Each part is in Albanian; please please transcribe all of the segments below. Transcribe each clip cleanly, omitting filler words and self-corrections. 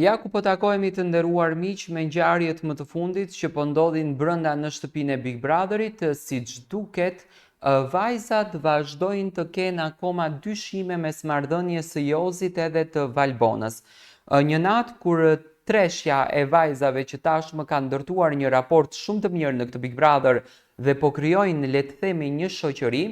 Ja ku po takohemi të nderuar miq me ngjarjet më të fundit që po ndodhin brenda në shtëpinë e Big Brotherit, siç duket, vajzat vazhdojnë të kenë akoma dyshime mes marrëdhënies së Jozit edhe të Valbonës. Një natë kur treshja e vajzave që tashmë kanë ndërtuar një raport shumë të mirë në këtë Big Brother dhe po krijojnë, le të themi, një shoqëri,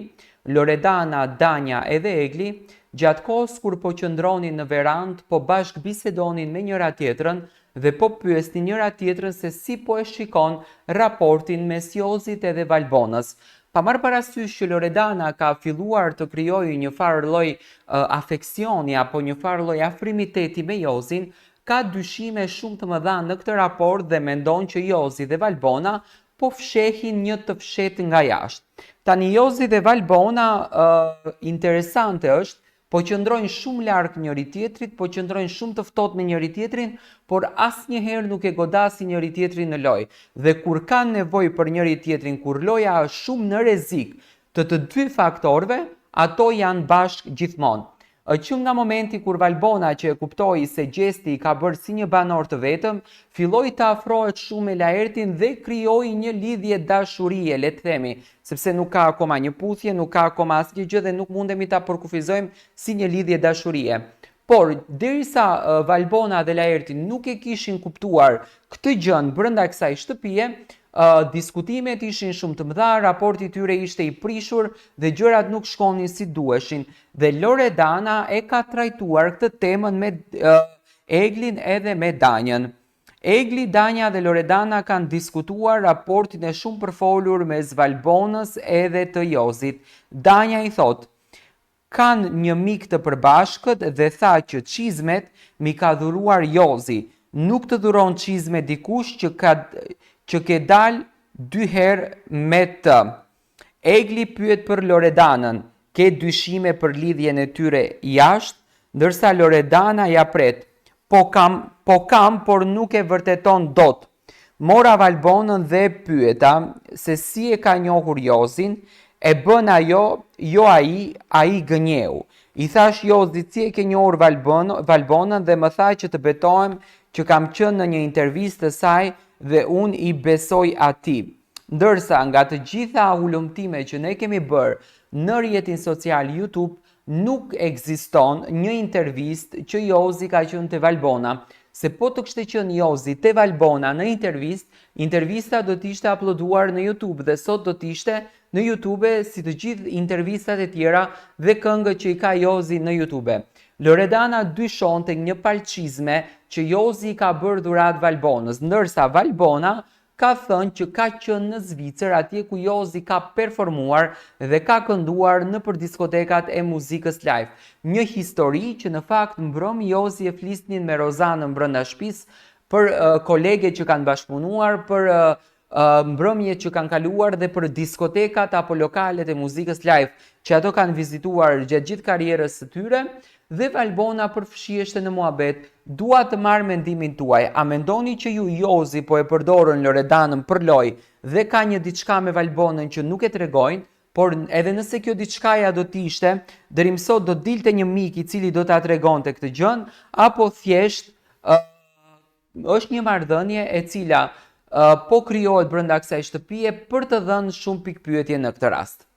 Loredana, Danja edhe Egli, gjatë kohës kur po qëndronin në verandë, po bashkë bisedonin me njëra tjetrën dhe po pyesnin njëra tjetrën se si po e shikon raportin mes Jozit edhe Valbonës. Pa marrë parasysh që Loredana ka filluar të krijojë një farë lloj afeksioni apo një farë lloj afrimiteti me Jozin, ka dyshime shumë të mëdha në këtë raport dhe mendon që Jozi dhe Valbona po fshehin një të fshetë nga jashtë. Tani Jozi dhe Valbona, interesante është, po qëndrojnë shumë larg njëri tjetrit, po qëndrojnë shumë të ftohtë me njëri tjetrin, por asnjëherë nuk e godasin njëri tjetrin në lojë. Dhe kur kanë nevojë për njëri tjetrin, kur loja është shumë në rrezik të dy faktorëve, ato janë bashkë gjithmonë. Që nga momenti kur Valbona, që e kuptoi se gjesti i ka bërë si një banor të vetëm, filloi të afrohet shumë me Laertin dhe krijoi një lidhje dashurie, le të themi, sepse nuk ka akoma një puthje, nuk ka akoma asnjë gjë dhe nuk mundemi ta përkufizojmë si një lidhje dashurie. Por derisa Valbona dhe Laerti nuk e kishin kuptuar këtë gjën brenda kësaj shtëpie, diskutimet ishin shumë të mëdha, raporti i tyre ishte i prishur dhe gjërat nuk shkonin si duheshin. Dhe Loredana e ka trajtuar këtë temën me Eglin edhe me Danjën. Egli, Danja dhe Loredana kanë diskutuar raportin e shumë përfolur mes Valbonës edhe të Jozit. Danja i thotë: kanë një mik të përbashkët dhe tha që çizmet mi ka dhuruar Jozi. Nuk të dhuron çizme dikush që ke dal 2 herë me të. Egli pyet për Loredanën, ke dyshime për lidhjen e tyre jashtë, ndërsa Loredana ja pret. Po kam, por nuk e vërteton dot. Mora Valbonën dhe pyeta se si e ka njohur Jozin, e bën ajo, jo ai gënjeu. I thash Jozit si e ke njohur Valbonën dhe më tha që të betohem që kam qenë në një intervistë të saj dhe unë i besoj atij. Ndërsa nga të gjitha ulëmtime që ne kemi bërë në rrjetin social YouTube, nuk ekziston një intervistë që Jozi ka qenë te Valbona. Se po të kishte qenë Jozi te Valbona në intervistë, intervista do të ishte uploaduar në YouTube dhe sot do të ishte në YouTube si të gjithë intervistat e tjera dhe këngët që i ka Jozi në YouTube. Loredana dyshonte një palçizme që Jozi ka bërë dhurat Valbonës, ndërsa Valbona ka thënë që ka qenë në Zvicër, atje ku Jozi ka performuar dhe ka kënduar në për diskotekat e muzikës live. Një histori që në fakt mbrëmë Jozi e flisnin me Rozanën brenda shtëpisë për kolege që kanë bashkëpunuar, për mbrëmje që kanë kaluar dhe për diskotekat apo lokalet e muzikës live që ato kanë vizituar gjatë gjithë karrierës së tyre. Dhe Valbona përfshiheshte në muhabet. Dua të marr mendimin tuaj. A mendoni që ju Jozi po e përdorën Loredanën për lojë dhe ka një diçka me Valbonën që nuk e tregojnë, por edhe nëse kjo diçkaja do të ishte, deri më sot do dilte një mik i cili do ta tregonte këtë gjën, apo thjesht është një marrëdhënie e cila po krijohet brenda kësaj shtëpie për të dhënë shumë pikpyetje në këtë rast.